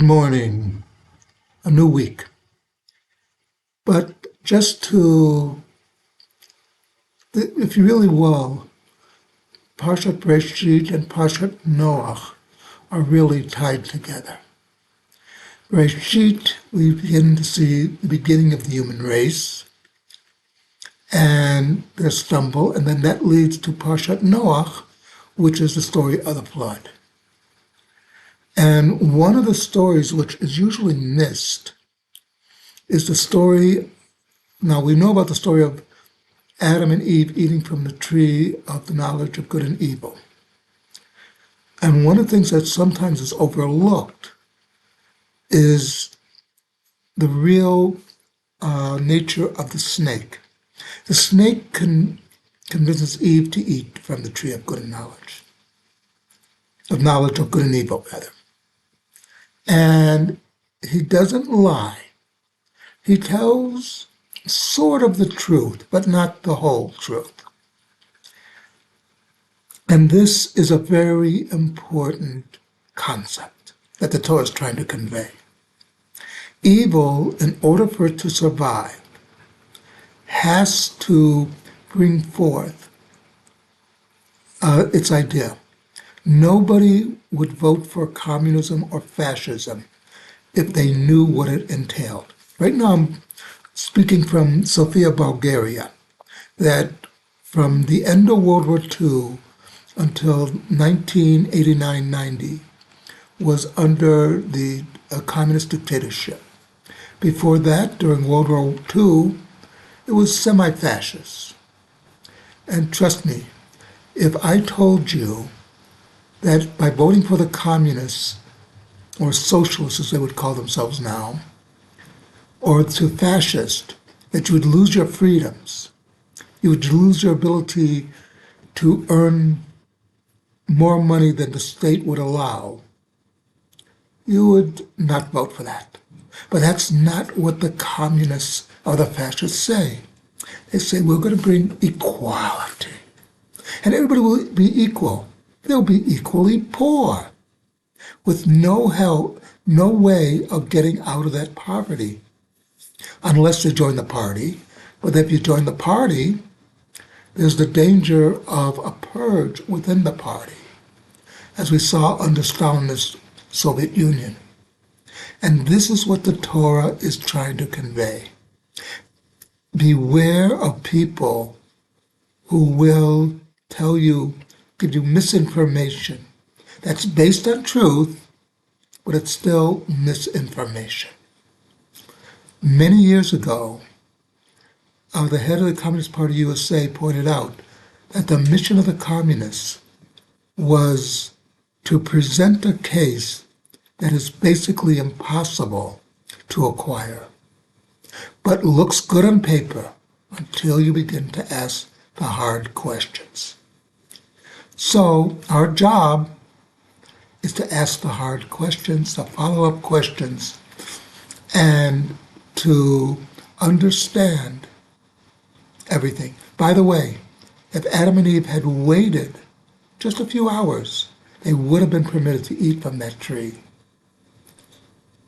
morning, a new week. But just to, if you really will, Parshat Bereshit and Parshat Noach are really tied together. Bereshit, we begin to see the beginning of the human race and their stumble, and then that leads to Parshat Noach, which is the story of the flood. And one of the stories which is usually missed is the story, now we know about the story of Adam and Eve eating from the tree of the knowledge of good and evil. And one of the things that sometimes is overlooked is the real nature of the snake. The snake convinces Eve to eat from the tree of good and knowledge of good and evil, rather. And he doesn't lie. He tells sort of the truth, but not the whole truth. And this is a very important concept that the Torah is trying to convey. Evil, in order for it to survive, has to bring forth its idea. Nobody would vote for communism or fascism if they knew what it entailed. Right now, I'm speaking from Sofia, Bulgaria, that from the end of World War II until 1989-90 was under the communist dictatorship. Before that, during World War II, it was semi-fascist. And trust me, if I told you that by voting for the communists, or socialists as they would call themselves now, or to fascist, that you would lose your freedoms, you would lose your ability to earn more money than the state would allow, you would not vote for that. But that's not what the communists or the fascists say. They say we're going to bring equality. And everybody will be equal. They'll be equally poor, with no help, no way of getting out of that poverty, unless you join the party. But if you join the party, there's the danger of a purge within the party, as we saw under Stalinist Soviet Union. And this is what the Torah is trying to convey. Beware of people who will tell you, give you misinformation that's based on truth, but it's still misinformation. Many years ago, the head of the Communist Party USA pointed out that the mission of the communists was to present a case that is basically impossible to acquire, but looks good on paper until you begin to ask the hard questions. So our job is to ask the hard questions, the follow-up questions, and to understand everything. By the way, if Adam and Eve had waited just a few hours, they would have been permitted to eat from that tree.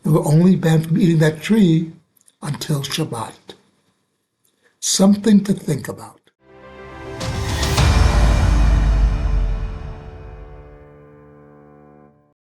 They were only banned from eating that tree until Shabbat. Something to think about.